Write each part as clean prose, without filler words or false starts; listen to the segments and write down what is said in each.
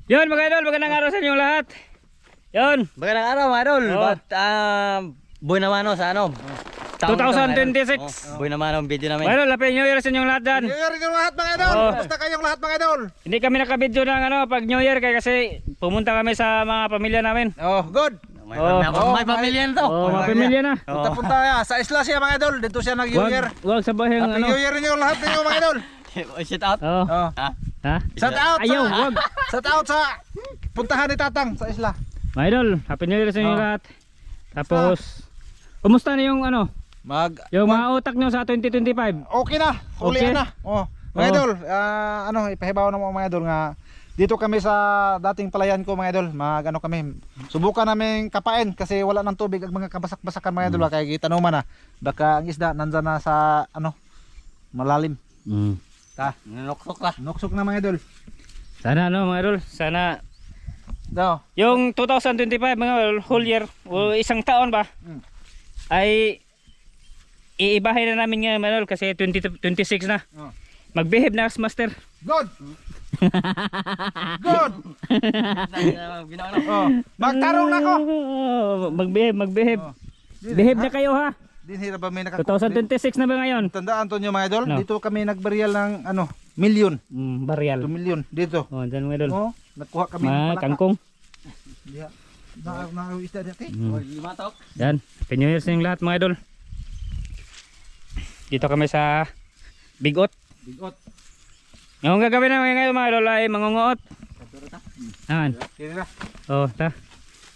Yun mga idol, magandang araw sa inyong lahat. Yun. Magandang araw mga idol. Buhay naman sa ano? 2026. Buhay naman ang video namin. Mga idol, Happy New Year sa inyong lahat dyan. New Year yung lahat mga idol. Basta kayong lahat mga idol. Hindi kami nakabidyo ng pag New Year kasi pumunta kami sa mga pamilya namin. Oh, good. May pamilya na to. Mga pamilya na. Punta-punta sa isla siya mga idol. Dito siya nag-New Year. Wag sabahin Happy New Year ninyo lahat ninyo mga idol. Shout out. Oh. Ha? Shout out. Ayaw, wag. Shout out sa puntahan ni Tatang sa isla. Mga idol, Happy New Year sa inyong lahat. Tapos, kumusta na yung yung mga utak nyo sa 2025? Okay na. Uli Okay. na. Oh. Mga idol, ipahibaw na mo mga idol nga dito kami sa dating palayan ko mga idol. Kami. Subukan namin kapain kasi wala nang tubig ang mga kabasak-basakan mga idol. Kaya gitanuman na. Baka ang isda nandyan na sa malalim. Nuksok ka. Nuksok na mga idol. Sana mga idol, sana No. yung 2025 mga idol, whole year o isang taon ba ay iibahin na namin ngayon mga idol kasi 2026 na. Magbehave na master. Good. Good. Magtarong na ako. Magbehave. Behave na kayo ha. Dinhira ba may nakakuha? 2026 na ba ngayon? Tandaan to nyo mga idol, No. dito kami nagbarial ng milyon. Barial. 2 milyon dito. Oh, dyan mga idol. Oh, nakuha kami ng Mga palaka. kangkong. Diya. Isda dito. Yan. Happy New Year sa inyong lahat mga idol. Dito kami sa Bigot. Bigot. Ang gagawin namin ngayon mga idol ay mangunguot. Ayan. Tira. Oh, ta.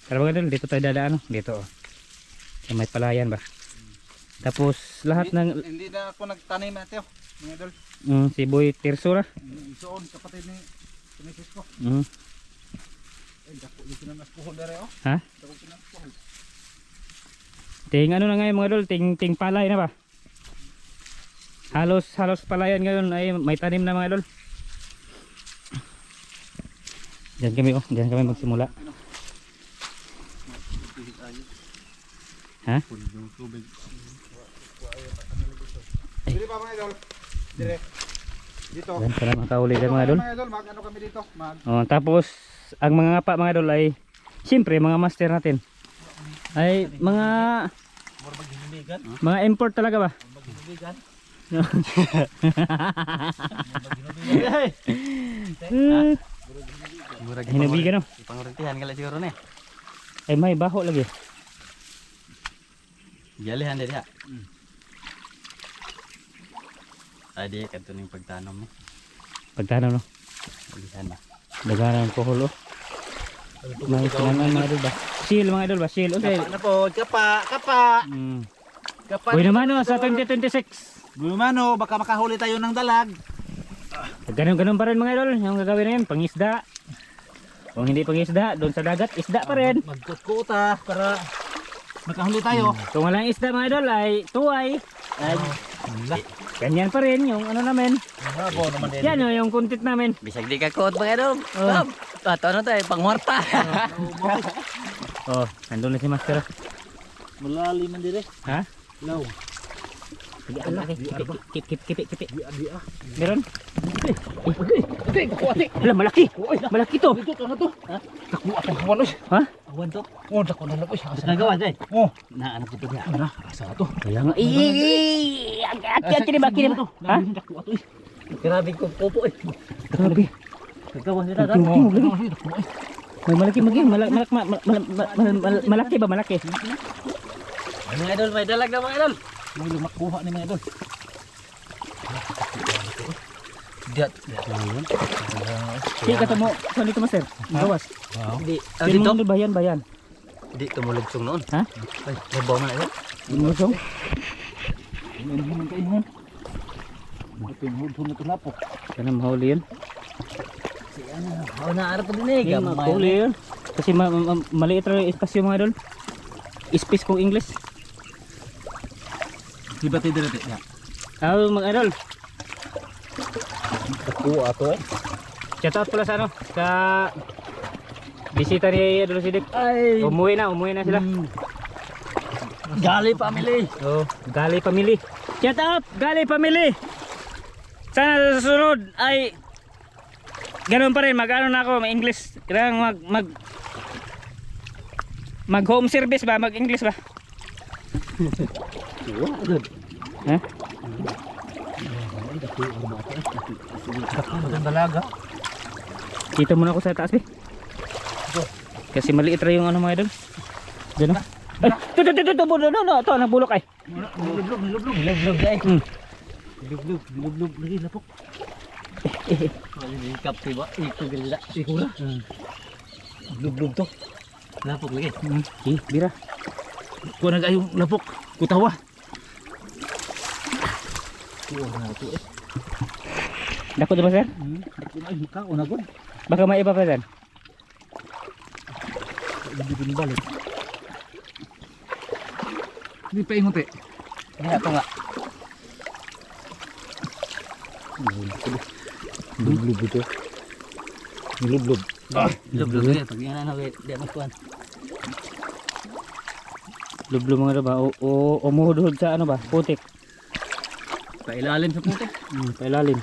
Tara mga idol, dito tayo dadaan. Dito. Oh. Sa may palayan ba? Tapos lahat ng Hindi na ako nagtanim na ito, mga idol. si Boy Tirsura. Soon kapatid ni Misis ko. Dako dito na naspuhol dere oh. Ha? Dako na naspuhol. Ting ano na ngayon mga idol, ting palay na ba? Halos palayan ngayon ay may tanim na mga idol. Diyan kami magsimula. Ha? Dire pa mga idol. Dire. Dito. Diyan pala makahuli dyan mga idol. Mga idol, kami dito. Oh, tapos ang mga ngapa mga idol ay siyempre mga master natin. Ay mga import talaga ba? Hinabigan no? Panguritihan kala siguro na. Ay may baho lagi. Jalihan din ha. Adi kanto ning pagtanom mo. Pagtanaw no? Jalihan na. Daganan ko hulo. May kailangan mga idol ba? Seal mga idol ba? Seal. Okay. Na po, kapa. Kapa. Uy naman no, sa 2026. Gumano, baka makahuli tayo ng dalag. Ganun pa rin mga idol. Yung gagawin na yun, pangisda. Kung hindi pangisda, doon sa dagat, isda pa rin. Magkukuta para makahuli tayo. Kung walang isda mga idol ay tuway. Ay, ganyan pa rin yung ano namin. Yan yung content namin. Bisag di ka kuot mga idol. Oh. Ato ano tayo pangwarta. Oh, nandun na si Master. Malalim man dire. Ha? Law. Sige, kipi. Meron? Alam, malaki. Malaki to. Ito na to. Nakuha akong kawan oy. Ha? Awan to. Oh, dako na oy. Nagawa dai. Oh, Na ano pito niya. ana, asa to. Kaya nga. Kini ba to? Ha? Dako ato oy. Grabe ko popo eh. Grabe. Nagawa sila Laki, laki. May malaki. Malaki ba? Malaki. Mga idol, may dalag na mga idol. May lumakuha ni mga idol. Diat. Sige, kata mo. Saan dito, Master? Gawas. Di, Sino mo bayan? Di tumulugsong noon. Ha? Ay, nabaw man idol. Musong? Inuman ka inuman. Ito yung hudhon na tulapok. Sana mahuli yun. Ako na arap din eh. Hindi, mahuli yun. Kasi maliit rin yung espasyo mga idol. Space kong English. Diba tayo dito? Ya. Mga idol. Nakuha ato eh. Shout out pala sa sa bisita ni Idol Sidik. Ay. Umuwi na sila. Gali family. Oh, Gali Family. Shout out, Gali Family. Sana sa susunod ay ganun pa rin, mag-ano na ako, mag-English. Kailangan mag home service ba, mag-English ba? Ha? Dalaga. Dito muna ako sa taas, be. Kasi maliit rin yung ano mga idol. Diyan na. Ay, ito, nagbulok ay. Nilublog ay. Nilublog lagi lapok. Ini kapti ba? Ito gila. Ikura. Nilublog to. Lapok lagi. Bira. Kuha na kayong lapok. Kutawa. Kuha na to eh. Dako diba sir? Ay, mukha. Unagod. Baka may iba pa dyan. Hindi ko balik. Hindi pa ingot eh. Diha to nga. Nilublog ito. Nilublog. Nilublog lagi. Pag yan na di magkuhan. Lublo mga ba? O umuhudhud sa ano ba? Putik. Pailalim sa putik. Pailalim.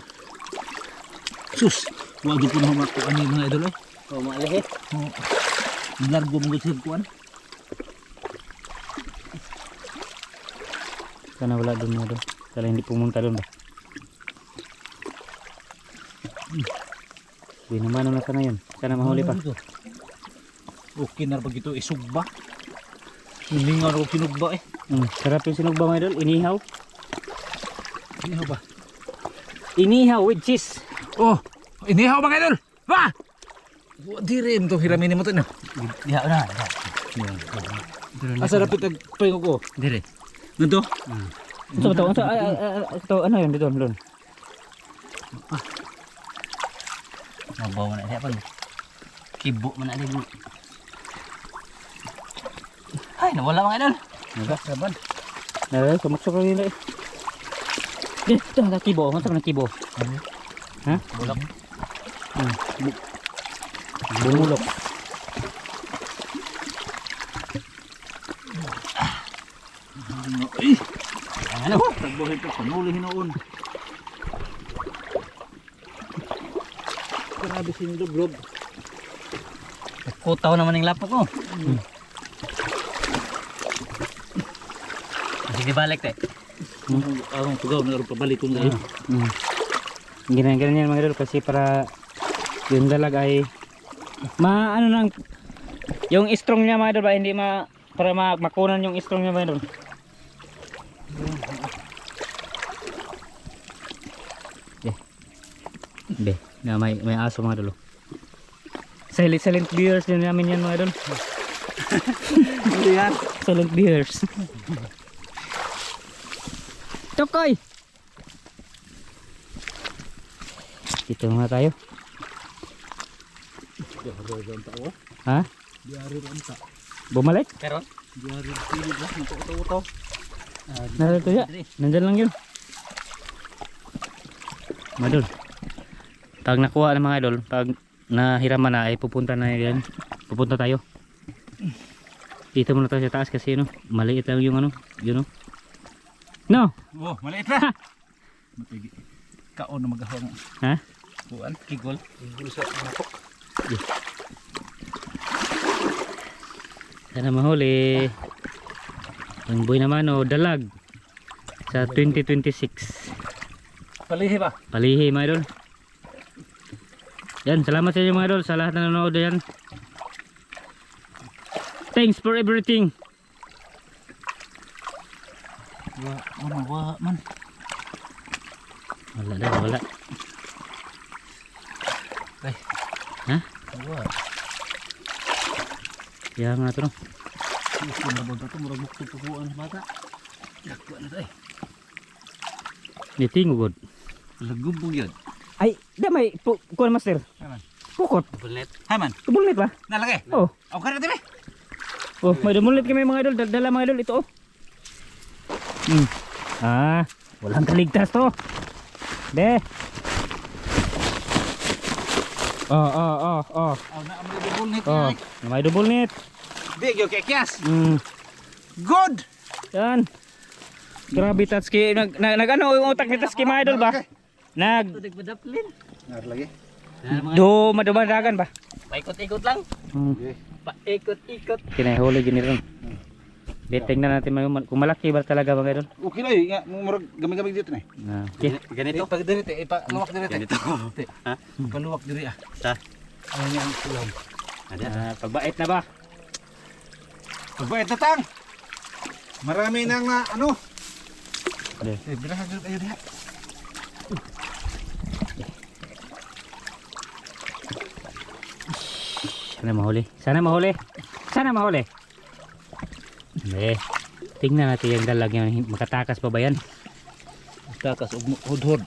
Sus! Wag ko na makuha ni mga idol eh. O maalihi. Largo mo sa kuan. Sana wala doon mga doon. Sana hindi pumunta doon ba? Uy naman na sana yun. Sana mahuli pa. Okay na ba ito isugba? Hindi nga ako sinugba eh. Sarap yung sinugba mga idol. Inihaw. Inihaw ba? Inihaw with cheese. Oh! Inihaw mga idol! Ha! Di rin ito. Hiramin mo ito na. Diha na. Asa rapit nagpahingo ko? Dire. Ganito? Ito ano yun dito doon. Mabaw na siya pa. Kibo man na din. Ay, nawala mga idol. Saban. Kamuksok lang nila eh. Ito, nakibo. Masak na kibo. Ha? Bulak. Bumulok. Ay! Ano? Tagbuhin ka. Panuli hinoon. Grabe sinulog. Kutaw naman yung lapok ko. Sige balik te. Arong tugaw na pabalik kung dahil. Ganyan yan mga idol kasi para yung dalag ay ano nang yung strong niya mga idol ba hindi para makunan yung strong niya mga idol. Be, na may aso mga idol. Silent viewers din namin yan mga idol. Hindi yan. Silent viewers. Tokoy. Dito nga tayo. Ha? Bumalik? Pero Narito ya. Nandyan lang yun. Mga idol. Pag nakuha ng mga idol, pag nahiraman na ay pupunta na yan. Pupunta tayo. Dito muna tayo sa taas kasi no, maliit lang yung ano, yun no. No. Oh, maliit na. Matigi. Kaon na magahong. Ha? Kuan, kigol. Kigol sa napok. Sana mahuli. Ang boy naman o dalag sa 2026. Palihi ba? Palihi mga idol. Yan, salamat sa inyo mga idol sa lahat na nanonood yan. Thanks for everything. Wala man. Wala na, wala. Ay. Ha? Wala. Kaya nga ito no. Gusto na ba ito? Murag bukto pukuan sa bata. Yakuan na ito eh. Nitingugod. Lagubog yun. Ay, damay, kuwan master. Haman. Pukot. bullet. Haman. Tubulnit ba? Nalagay. Oh. Ako ka na tibi. Oh, may dumulit kami mga idol. Dala mga idol ito oh. Walang kaligtas to. Be. Oh. Oh, na may double net. Oh, may double net. Big yung kekyas. Good. Yan. Grabe Tatsuki. Nag ano yung utak ni Tatsuki mga idol ba? Tudig padaplin. Ngar lagi. Do madumadagan ba? Paikot-ikot lang. Hmm. Paikot-ikot. Kinahuli gini ron. Di tingnan natin kung malaki ba talaga mga idol. Okay na nga murag gamay-gamay dito na. Okay. Ganito. Pag diri te, ipaluwak diri te. Ganito. Ha? Paluwak diri ah. Sa. Ayun yang ulam. Pagbait na ba? Pagbayad na tang. Marami nang ano. Ade. Bilang dito ayo diha. Sana mahuli. Sana mahuli. Sana mahuli. Eh, tingnan natin yung dalag yan. Makatakas pa ba yan? Takas hudhod.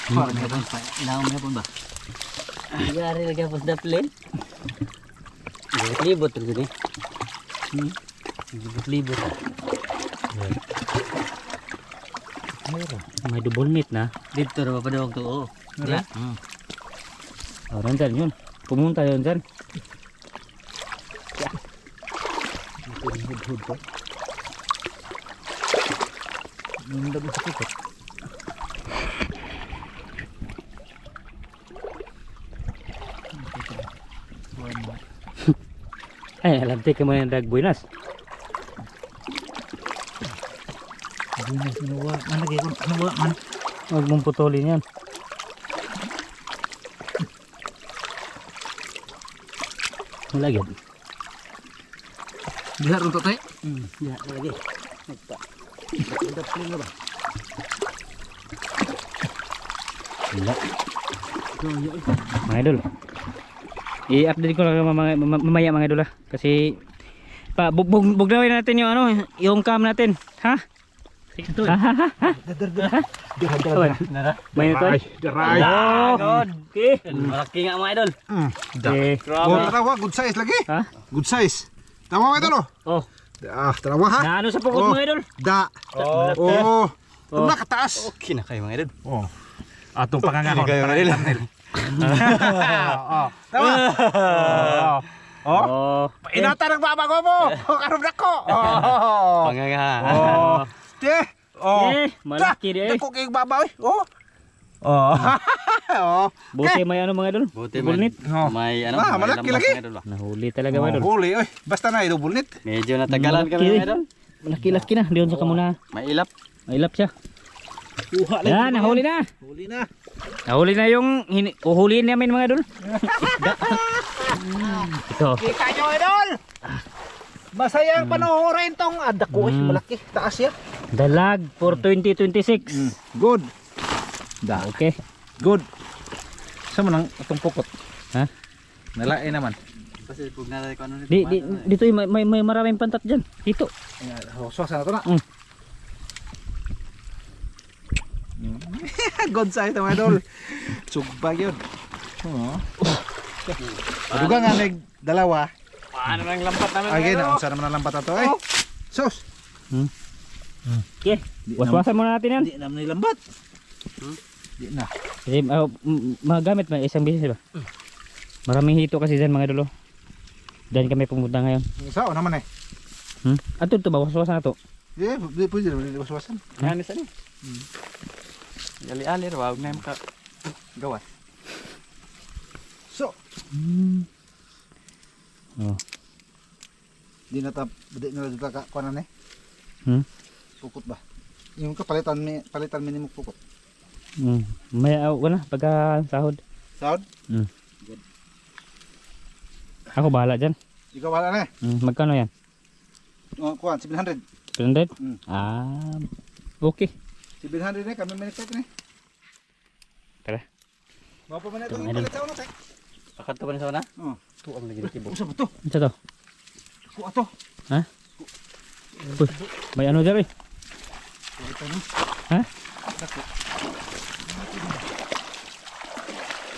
Parang gapon pa. Ilaw mo gapon ba? Yari lagi po sa plane. Libot rin gini. Libot. May double meat na. Dito na pa daw to. Oh. Ya. Oh, nandyan yun. Pumunta yun dyan. Hudhod to. Nanda mo sa kikot. Ay, alamtik ka mo yung dag buinas. Buinas nawa. Man lagi ko nawa man. Huwag mong putulin yan. Lagi. Diha ron to tay. Ya, lagi. Nagpa. Udah plane ba? Wala. Mga idol, i-update ko lang mamaya mga idol ha. Kasi bugnawin natin yung ano, yung cam natin. Ha? May ito eh. Daray. God. Okay. Malaki nga mga idol. Okay. Oh, tawa good size lagi. Ha? Good size. Tawa mo idol oh. Oh. Tawa ha. Na ano sa pukot mga idol? Da. Oh. Oh. Nakataas. Okay na kayo mga idol. Oh. Atong pangangahon. Kayo mga idol. Oh. Tawa. Oh. Oh. Inata ng babago mo. Karon nako. Oh. Pangangahan. Oh. Te. Oh. Malaki di eh. Dako kay babaw eh. Oh. Oh. Oh. Buti may ano mga idol? Buti Double man. knit. May ano, Ah, may malaki lampas lagi. mga idol ba? Nahuli talaga mga idol. Huli oy. Basta na double knit. Medyo natagalan kami Malaki. mga idol. Malaki-laki na. Diyon sa kamuna. May ilap. Mailap siya. Kuha Yan, nahuli na. Huli na. Nahuli na yung uhuliin namin mga idol. Ito. Kika nyo idol. Masayang panoorin tong dako malaki. Taas ya. Dalag for 2026. Good. Da. Okay. Good. Sa man ang itong pukot. Ha? Nalain naman. Kasi pag natin ko ano Dito may maraming pantat diyan. Dito. Suwasa na to na. Good size to mga idol. Sugbag yun. Oh. Aduga nga may dalawa. Paano nang lampat namin Again, ang sana naman ang lambat na to eh. Sus. Okay. Waswasan muna natin yan. Di naman nilambat. Di na. Kasi magamit may isang bisis ba? Maraming hito kasi dyan mga idol. Diyan kami pumunta ngayon. Sao naman eh. Ato ito ba? Waswasan na to? Yeah, pwede naman waswasan. Yan isa ni. Gali-alir, wag na yung gawas. So, Oh. di na dito ka kuanan eh. Pukot ba? Yung palitan minimum pukot. May wala pagka sahod. Sahod? Ako bahala dyan. Ikaw wala na eh. Magkano yan? Kuan 700. 300? Mm. Okay. 700 na kami minute na eh. Tara. Mga pa man ito Ito, yung palit sa una tay. Pakat pa ni sa una? Oh. Ito ang lagi kibo. Usa ba to? Ito to. Kuha to. Ha? Uy, may ano dyan eh. Ito no. Ha?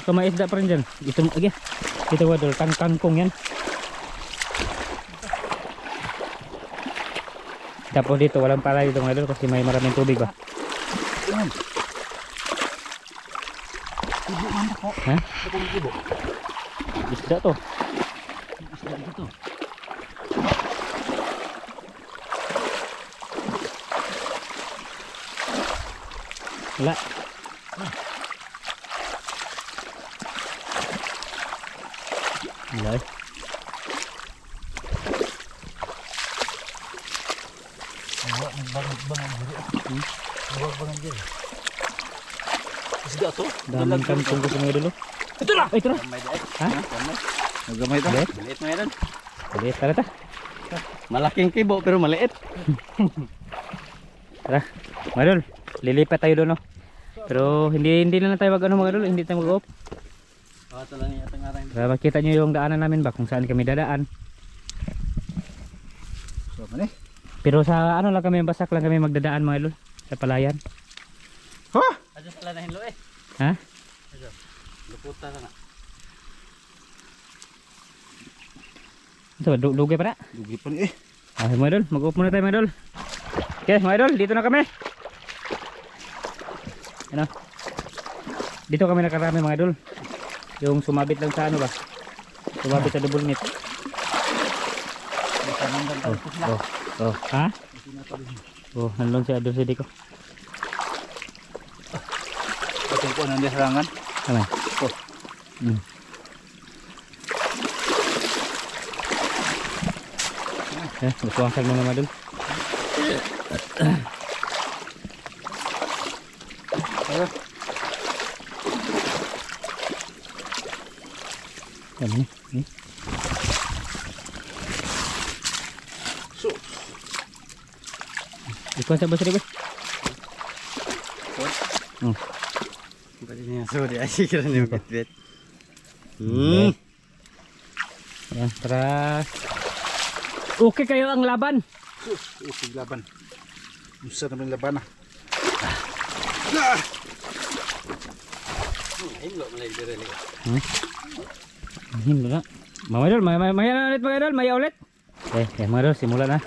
Ito may isda pa rin dyan. Ito wadol, kangkong yan. Tapos dito, walang pala dito mga idol kasi may maraming tubig ba? Ibu man ako. Ha? Ito kong ibo. Isda to. Isda dito. Wala. Wala eh. Bangan dyan. Isda to? Daming kangkong kasi mga idol. Oh. Ito na! Ay, ito na. Ha? Nagamay to? Maliit. Maliit mo yan. Maliit pala ta. Malaking kibo pero maliit. Tara, mga idol. Lilipat tayo doon, no? Pero hindi na tayo mag ano mga idol. Hindi tayo mag-off. Ito lang yung atang arang. Para makita nyo yung daanan namin ba kung saan kami dadaan. So, man eh. Pero sa ano lang kami, basak lang kami magdadaan mga idol. Sa palayan. Ha? Aja pala na hinlo eh. Ha? Aja. Luputa ka na. Ito, dugay pa na. Dugi pa ni eh. Okay mga idol, mag-off muna tayo mga idol. Okay mga idol, dito na kami. Ano? Dito kami nakarami mga idol. Yung sumabit lang sa ano ba? Sumabit sa double net. Oh, ha? Oh, nandun si Adol Sidik ko. Patung ko nandiyan serangan. Tama. Oh. Bersuasal mga madul. Ayo. Yan ni. Ni. So, Ikaw sa basa dito. Pwede niya. So, di asik kira niya bet. Yan, tara. Okay kayo ang laban. usig laban. Usa naman laban na. Hinlo malay dire ni. Hindi na. Mga idol, maya na ulit mga idol, maya ulit. Mga idol, simula na.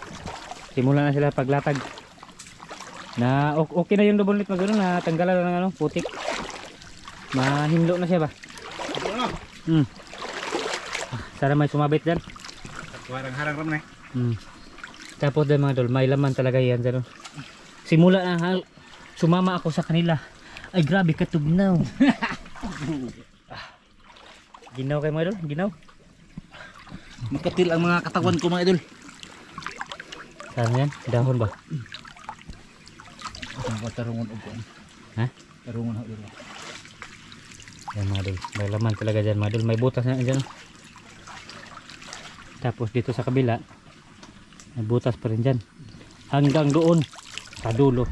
Simula na sila paglatag. Na okay na yung double net mga idol, na tanggalan na ng ano, putik. Mahinlo na siya ba? Sana may sumabit dyan. Harang-harang ram na eh. Tapos din mga idol, may laman talaga yan dyan. Simula na sumama ako sa kanila. Ay grabe katugnaw. Ginaw kayo mga idol, ginaw. Makatil ang mga katawan ko mga idol. Saan yan? Dahon ba? Ang patarungan o buwan. Ha? Tarungan ho dito. Yan mga idol, may laman talaga dyan mga idol. May butas na dyan. Tapos dito sa kabila, may butas pa rin dyan. Hanggang doon, sa dulo.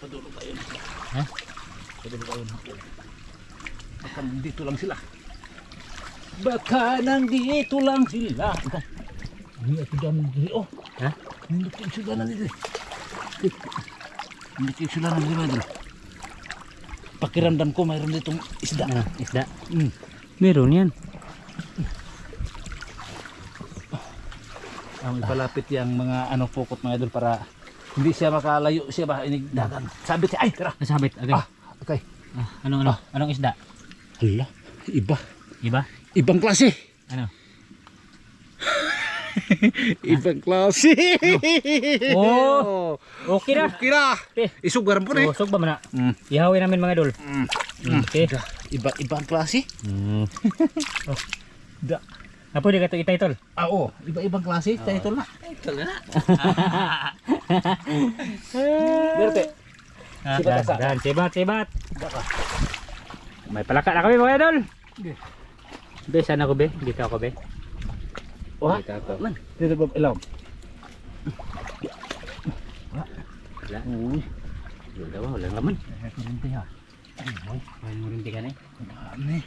Padulo tayo. Ha? Padulo tayo. Baka nandito lang sila. Baka nandito lang sila. Hindi ako dyan nandito. Oh. Ha? Hindi ko sila nandito. Hindi ko sila nandito. Pakiramdam ko mayroon ditong isda. Ano? Isda? Meron yan. Ang ipalapit yung mga ano pokot mga idol para hindi siya makalayo siya ba inigdagan. Sabit siya. Ay, tara. Nasabit, agay. Okay. Anong isda? Hala, iba. Iba? Ibang klase. Ano? Ibang klase. Oh! Okay na. Kira. Okay. Isugaran po na eh. Usog ba man na? Ihawin namin mga idol. Okay. Ibang klase. Da. Apo di ka ito itaitol? Oo, iba-ibang klase. Title na. Ito na. Berte. Dan, sibat. May palaka na kami mga idol. Be, sana ko be? Dito ako be. Wah, Dito ako. Man. dito ba ilaw? Wala. Wala ba? Walang laman. May murinti ka na eh. Ano eh?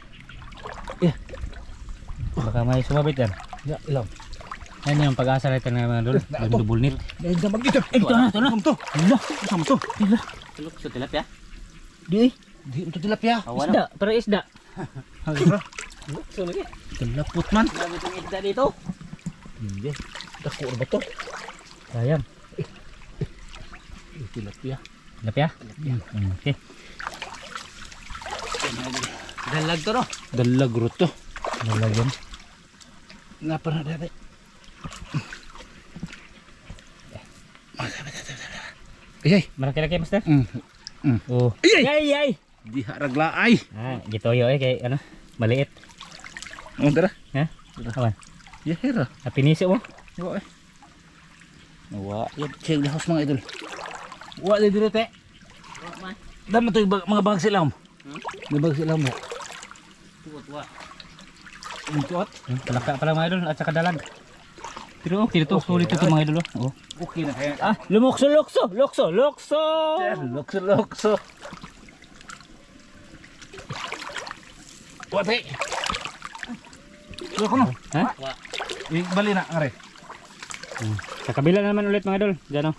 Baka may sumabit yan. Ya, ilaw. Yan yung pag-asa natin ng mga idol. Yung double knit. Dahil sa magdito. Ito na. Samto. Hala, samto. Tulok sa tilapia. Di. Di untuk tilapia. Awan. Isda. Pero isda. Hala. So lagi. Tilaput man. Grabe itong isda dito. Hindi. Dako ba to? Sayang. Tilapia. Lapya? Okay. Dalag to no. Dalag to. Nalagyan. Nga pa na dati. Ay, Malaki-laki master? Mm. Oh. Ay, Ay. di haragla ay. Gito yo kay ano, maliit. Oh, dara. Ha? Awan. Ya, hera. Pinisi mo? Wa eh. Wa, ya check the house mga idol. Wa di dire te. Dami to mga bag silam. May bag silam mo. Tuwa. Tuot. Palaka pala mga idol at saka dalag. Pero okay to, sulit ito mga idol. Oh. Okay na kaya. Ah, lumukso. Lokso. Wa te. Lo kono. Ha? Bali na are. Sa kabila naman ulit mga idol. Diyan oh.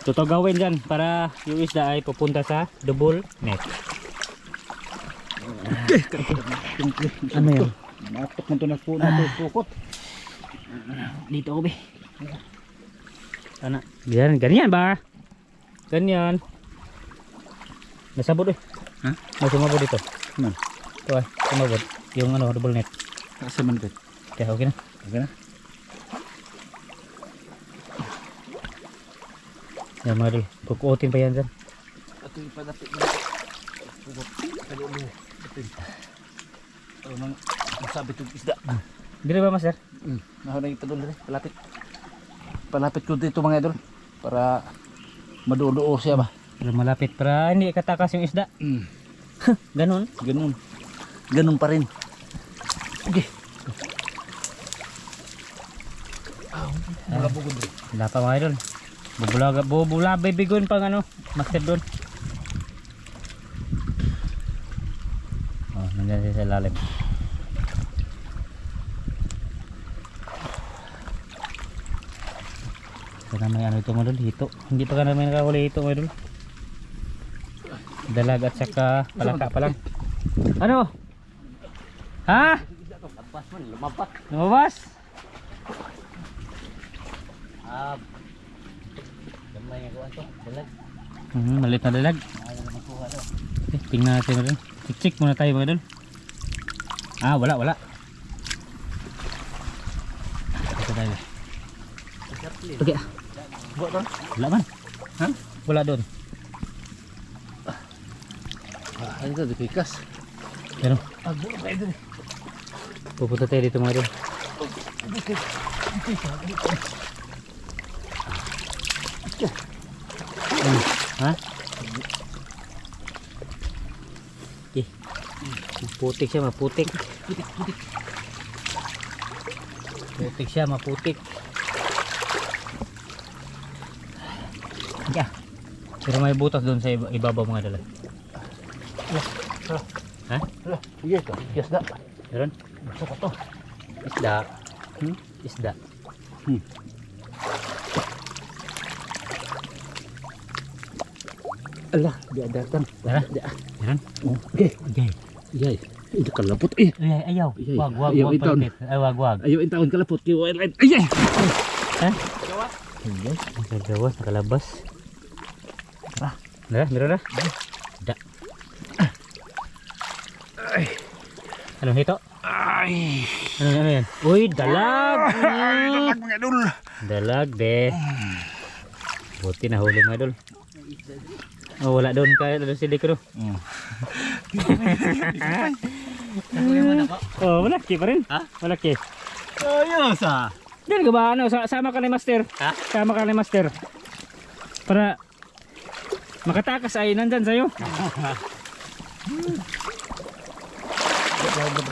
Tutugawin dyan para yung isda ay pupunta sa double net. Ano yun? Matok man to na po na pukot. Dito ko be. Sana. Ganyan ba? Ganyan. Nasabot eh. Ha? May sumabot dito. Man. Ito ay, sumabot. Yung ano, double net. Asa man to? Kaya okay na. Okay na. Yan mga idol. Kukuotin pa yan dyan. Ato ipadapit na. Pukot. Kali mo. Nang masabi tong isda. Dili ba master? Nahunay ito doon rin. Palapit ko dito mga idol. Para maduo siya ba? Pero malapit para hindi katakas yung isda. Ganon. Ganun pa rin. Okay. Mula bugod rin. Wala pa mga idol. Bubulabay bigon pang ano. Master doon. Oh, nandiyan siya sa lalim. Sana may ano ito mga idol. Hito. Hindi pa ka namin nakahuli ito mga idol. Dalag at saka palaka pa lang. Ano? Ha? Lampas man, lumapat. Lumabas? Gamay nga kuwan to. Dalag. Malit na dalag. Ayaw na makuha daw. Okay, tingnan natin mga idol. Check muna tayo mga idol. Ah, wala. Ito tayo. Okay. Wala man. Ha? Wala doon. Ano ito? Dipikas. Pero Agbo na idol. pupunta tayo dito mga idol. Ha? Okay. Maputik siya, maputik. Putik siya, maputik. Yeah. Pero may butas doon sa ibabaw mga idol. Ha? Yes to. Yes da. Meron? Gusto ko to. Isda. Isda. Alah, diadatan. Tara. Meron? Okay. Okay. Yay. Ito kalapot eh. Ay, ayaw. Ay, Wag ayaw itaon. palitit. Ay, wag. Ayaw in taon kalapot kay wildlife. Ay. Ha? Nagawas, nakalabas. Tara. Meron na? Da. Ano hito? Ay. Ano yan? Uy, dalag! Dalag mga idol. Dalag, be. Buti na huli mga idol. Oh, wala doon kaya doon si Dekro. Oh, malaki pa rin. Ha? Malaki. Ayos ah. Diyan ka ba? Ano, sama ka ni Master. Ha? Sama ka ni Master. Para makatakas ay nandyan sa'yo.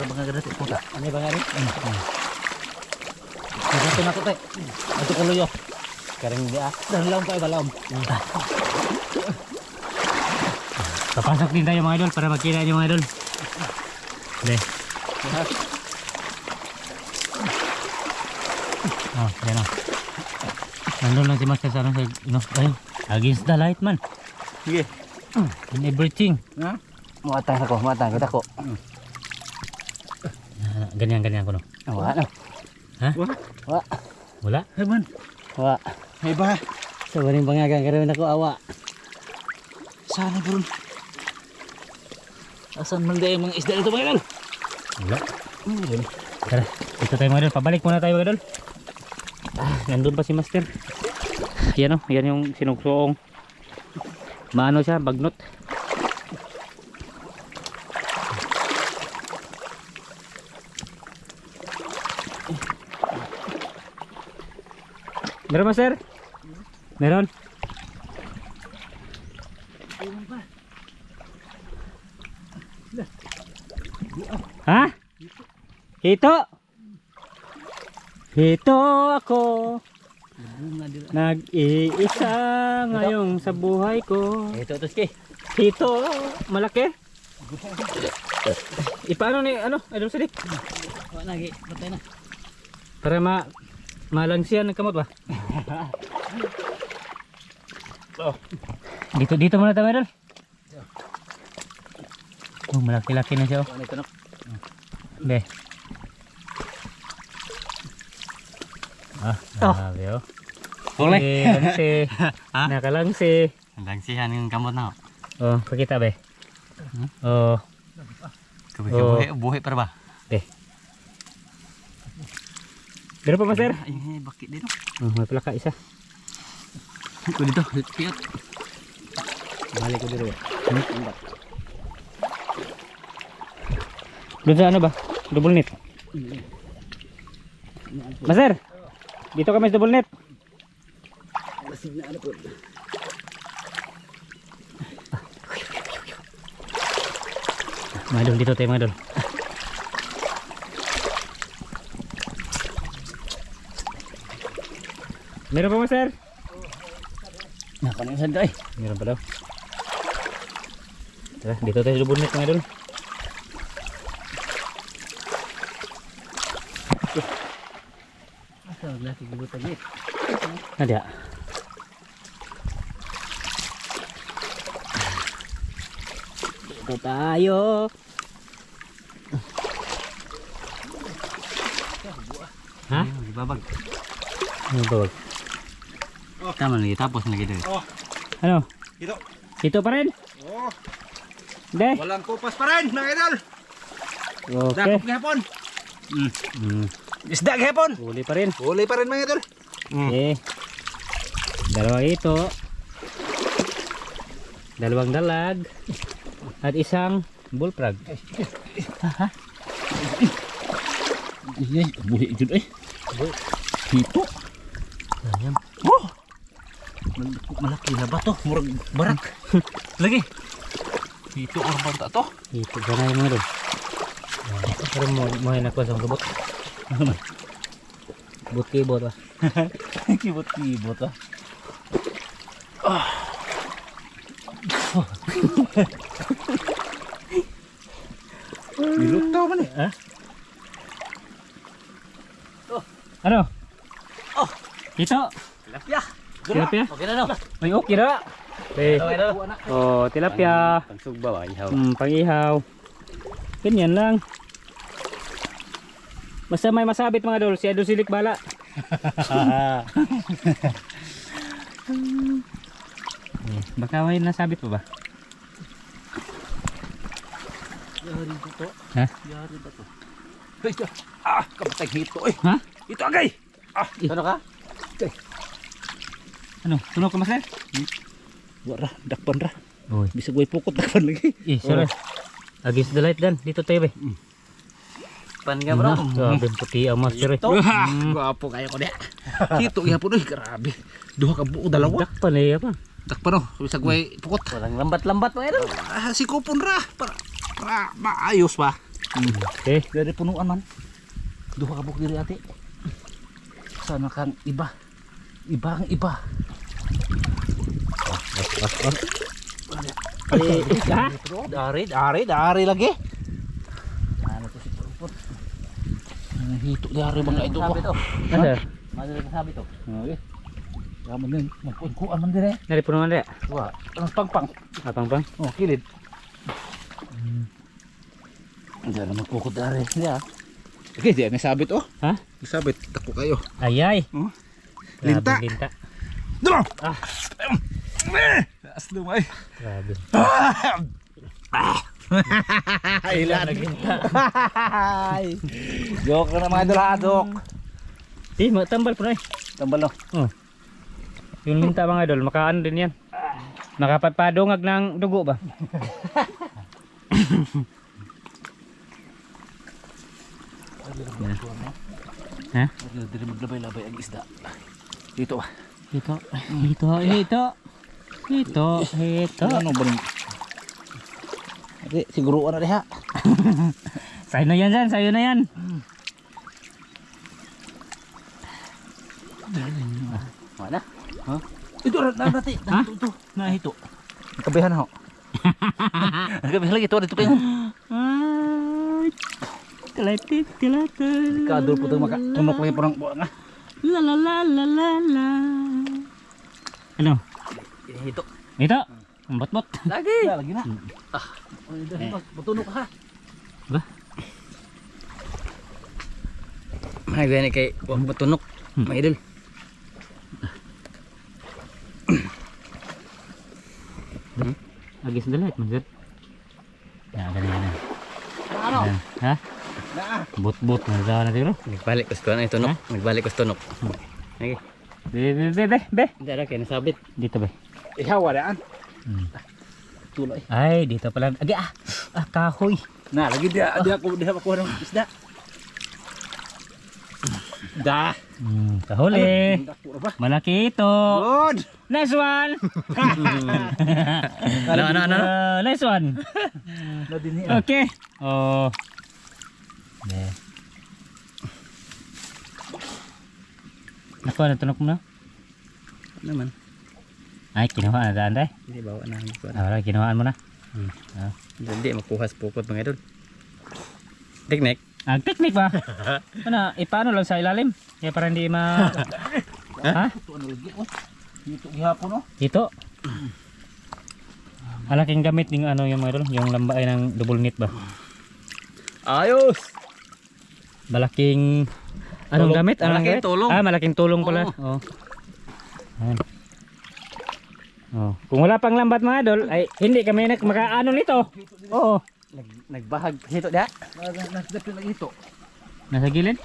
Mga ganito puta. Ano ba nga rin? Ito na ko te. Ito ko luyo. Karing di ah. Dalaw kayo dalaw. Papasok din tayo mga idol para makita nyo mga idol. Deh. Oh, yan o. Nandun lang si Master sa ano, ay, against the light man. Sige. In everything. Ha? Muatang kita ko. Ganyan ko no. Wala. Ha? Wa. Wala? Hey man. Wa. Hey ba? Sa baring pangagang karon ako awa. Sana bro. Asan man day mga isda dito mga idol? Wala. Tara, dito tayo mga idol. Pabalik muna tayo mga idol. Nandun pa si Master. Yan o, yan yung sinugsoong. Maano siya, bagnot. Meron ba, sir? Meron? Ha? Hito? Hito ako. Nag-iisa ngayon sa buhay ko. Ito, Tuski. Hito, malaki. Ipaano ni, ano, Idol Sidik? Wala lagi, patay na. Para malangsiyan ng kamot ba? Dito muna tayo, Idol. Oh, malaki-laki na siya, oh. Ano ito, no? Be. Grabe, oh. Huli. Langsi. Nakalangsi. Langsihan yung kamot na. Oh, pakita, be. Oh, Buhay para ba? be. Meron pa ba, sir? Ay, bakit dito? Oh, may palaka isa. Ito dito, piyat. Balik ko dito. Doon sa ano ba? Double net. Master, dito kami sa double net. Lasig na ano po. Mga idol, dito tayo mga idol. Meron pa, master? Nakanisan to eh. Meron pa daw. Tara, dito tayo sa double net mga idol. Asa, lasig bubutan eh. Ada. Dito tayo. Ha? Babag. Ano ba? Tama lagi, tapos lagi dito. Oh, Ano? dito. Dito pa rin? Oh, Hindi. walang kupas pa rin, mga idol. Okay. Dakop gihapon. Isda gihapon. Huli pa rin. Huli pa rin, mga idol. Okay. Dalawang ito. Dalawang dalag. At isang bullfrog. Iya, buhi jud eh. Hito. Ayam. Oh. Malaki na ba to? Murag barak. Lagi. Hito or banta to? Ito ganay mga doon. Pero mo na ko sa kabot. Bot ba? Kibot-kibot ah. Niluto man eh. Ha? Ano? Oh. Ito. Tilapia. Tilapia? Okay na no. Ay, okay na. Okay. Okay na. Oh, tilapia. Pangsugba ba ihaw? Pang-ihaw. Ganyan lang. Basta may masabit mga dol, si Idol Silik bala. Baka may nasabit pa ba? Yari ba to? Ha? Yari ba to? Ah, kamatay hito eh. Ha? Ito agay. Ah, ano ka? Ano? Tunog ka master? Wala, dakpan ra. Uy. Bisa gue pukot dakpan lagi. Sorry. Against the light dan. Dito tayo be. Pan ka bro. Grabe puti ang master eh. Gwapo kayo ko dia. Hito gihapon eh, grabe. Duha ka buo dalawa. Dakpan eh apa? Dakpan oh, bisa gue pukot. Walang lambat-lambat mga idol. Ah, si kupon ra para maayos ba. Okay. Dari punuan man. Duha ka buok diri ate. Sana kang iba. Ibang iba. Ha? Dari lagi. Ano to si kupon? Ano hito dari mga ito ko. Asa? Madali ka sabi to. Okay. Yaman din. Magkuan man dire. Nari punuan dia. Wa, ang pangpang. Apang-pang. Oh, kilid. Diyan naman pukot dari. Ya. Okay, diyan may sabit oh. Ha? May sabit. Dako kayo. Ayay. Oh. Grabe, Linta. Linta. Dalo! Ah. Aslo may. Grabe. Ilan. Joke na mga idol. Tambal po na eh. Tambal no. Oh. Yung linta mga idol, makaan din yan. Makapatpadungag ng dugo ba? Ha? Dili maglabay-labay ang isda. Dito ah. Ito. Ano ba rin? Ate, siguro na diha. Sa'yo na yan dyan, sa'yo na yan. Wala. Ha? Ito na natin. Ha? Ito. Nahito. Nakabihan ho. Nakabihan lagi ito. Dito pa yun. Ay, kalatit. Kadol po ito makatunok lagi po ng buwan nga. La la la la la la. Ano? Ito. Ito. Ang bot-bot. Lagi. Lagi na. Ah. Matunok ha. Ba? Ay, gani kay matunok. May idol. Agis dalat, mansur. Ya, ganyan. Ano? Ha? Naa. Bot-bot na daw na siguro. Nagbalik ko sa kuwan ay tunok. Nagbalik ko sa tunok. Okay. Be. Hindi na kayo nasabit. Dito ba? Ihawa daan. Tuloy. Ay, dito pala. Agi kahoy. Na, lagi dia ako ng isda. Da. Kahuli. Dako ba? Malaki ito. Good. Nice one. Ano? Nice one. Na din Okay. Oh. Yeah. Nakuha na tunok mo na? Naman. Ay, kinuha na daan day. Hindi bawa na. Wala, kinuhaan mo na. Hindi makuha sa pukot mga idol. Teknik. Ang teknik ba? Ano, ipaano lang sa ilalim? Kaya para hindi ma... Ha? Ito ano lagi oh. Dito gihapon no. Ito. Alaking gamit ng ano yung mga idol, yung lambay ng double knit ba? Ayos! Malaking... Anong Tulong. gamit? Anong Malaking gamit? tulong. Ah, malaking tulong pala. Oo. Ayan. Oh. Kung wala pang lambat mga idol, ay hindi kami makaano nito. Oo. Nagbahag dito da. Nasdapin lagi ito. Nasa gilid?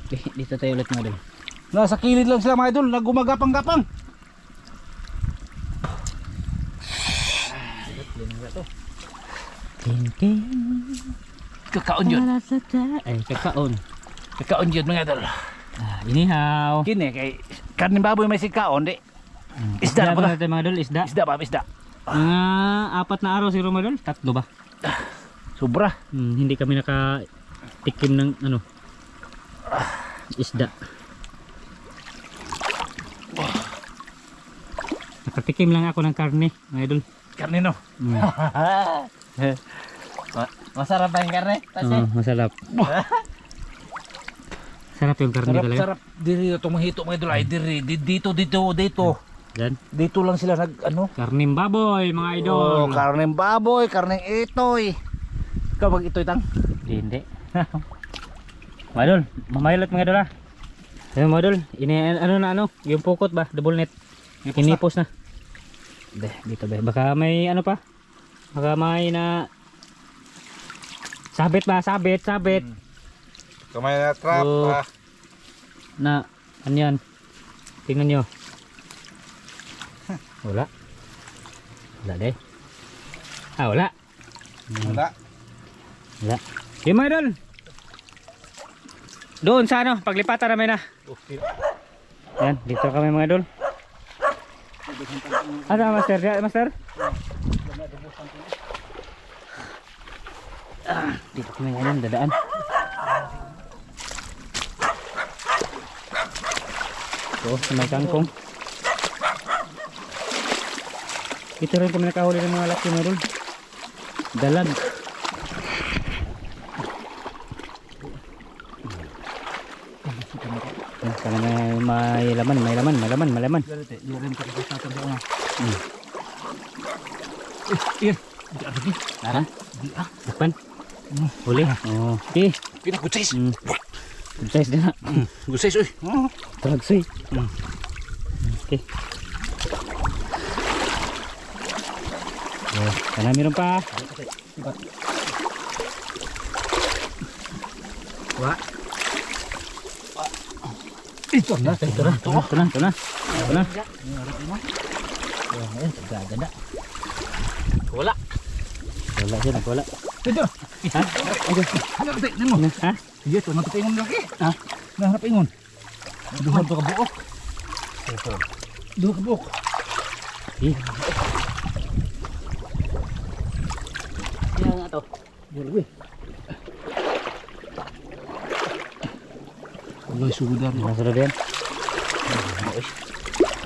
Dito tayo ulit mga idol. Nasa kilid lang sila mga idol, nagumagapang-gapang. Ting. Kakaon yun. Ay, kakaon. Kakaon yun mga idol. Inihaw. Kini kay karning baboy may sikaon di. Isda na ba pala. natin mga idol? Isda. Isda ba, isda. Mga 4 na araw siguro mga idol? 3 ba? Sobra. Hindi kami nakatikim ng ano isda. Nakatikim lang ako ng karne mga idol. Karne no. Masarap ba yung karne? Masarap. Sarap yung karne Sarap, talaga. sarap. Diri itong mahito mga idol ay diri. Dito. Yan. Dito lang sila nag ano. Karning baboy mga idol. Oh, karneng baboy, karneng itoy. Ikaw mag itoy tang. Hindi. Mga idol, mamayalot mga idol ha. Ayun mga idol, ano, yung pukot ba, double net. Inipos na. Dito ba, baka may ano pa. Baka may na sabit ba, sabit. Kamay na trap. So, na, ano yan? Tingnan nyo. Wala. Wala deh. Wala. Wala. Wala. Yung mga idol. Doon sa ano, paglipatan namin na. Yan, dito kami mga idol. Ano master? Master? Dito kami ngayon, dadaan. So, sa may kangkong. Ito rin kami nakahuli ng mga laki mga idol. Dalag. Sana may laman. Tara. Depan. Boleh. Oh, okey. Pina good size. Good size dia nak. Good size oy. Teragsi. Okey. Sana meron pa. Wah. Ito na. Ito na. Ganda. Wala. Wala siya, nagwala. Ito. Ha? Ano ba? Ha? Iya, ito natapingon laki. Ha? Natapingon. Duha to ka buok. Duha ka buok. Eh, Kaya nga to. Dalawi. Uloy sudar mo. masunod yan.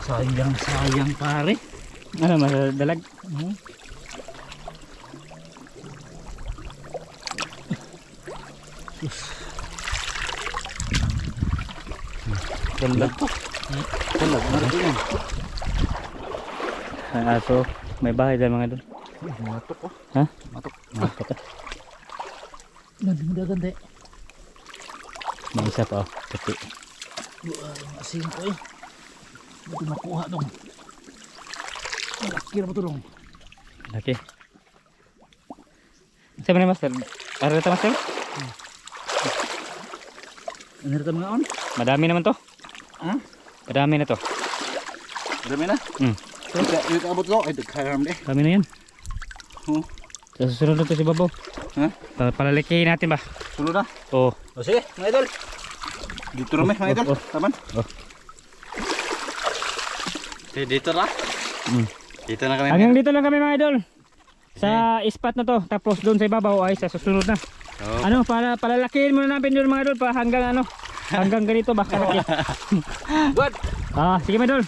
Sayang pare. Ano, dalag? Dalag to. Dalag na rin yan. Ang aso, may bahay dyan mga idol. Matok ko. Ha? Matok. Matok. Nagdagan tayo. May isa pa oh, puti. Asin ko eh. Ito makuha dong. Malaki na ba ito dong? Laki. Saan mo na master? Para ito master? Ano rin mga on? Madami naman to. Ha? Madami na to. Dami na? Hmm. Yung abot ko, ay dagkaram de. Dami na yan. Oh. Sa susunod na to si Babaw. Ha? Palalikihin natin ba? Tulo na. Oo. O sige, mga idol. Dito rin mga idol. Oh. Taman. Okay, dito na. Mm. Dito na kami. Hanggang dito lang kami mga idol. Sa spot na to. Tapos doon sa ibabaw ay sa susunod na. Oh. Ano, para palalakihin muna natin doon mga idol. Hanggang ano. Hanggang ganito ba kalaki. Good. Sige mga idol.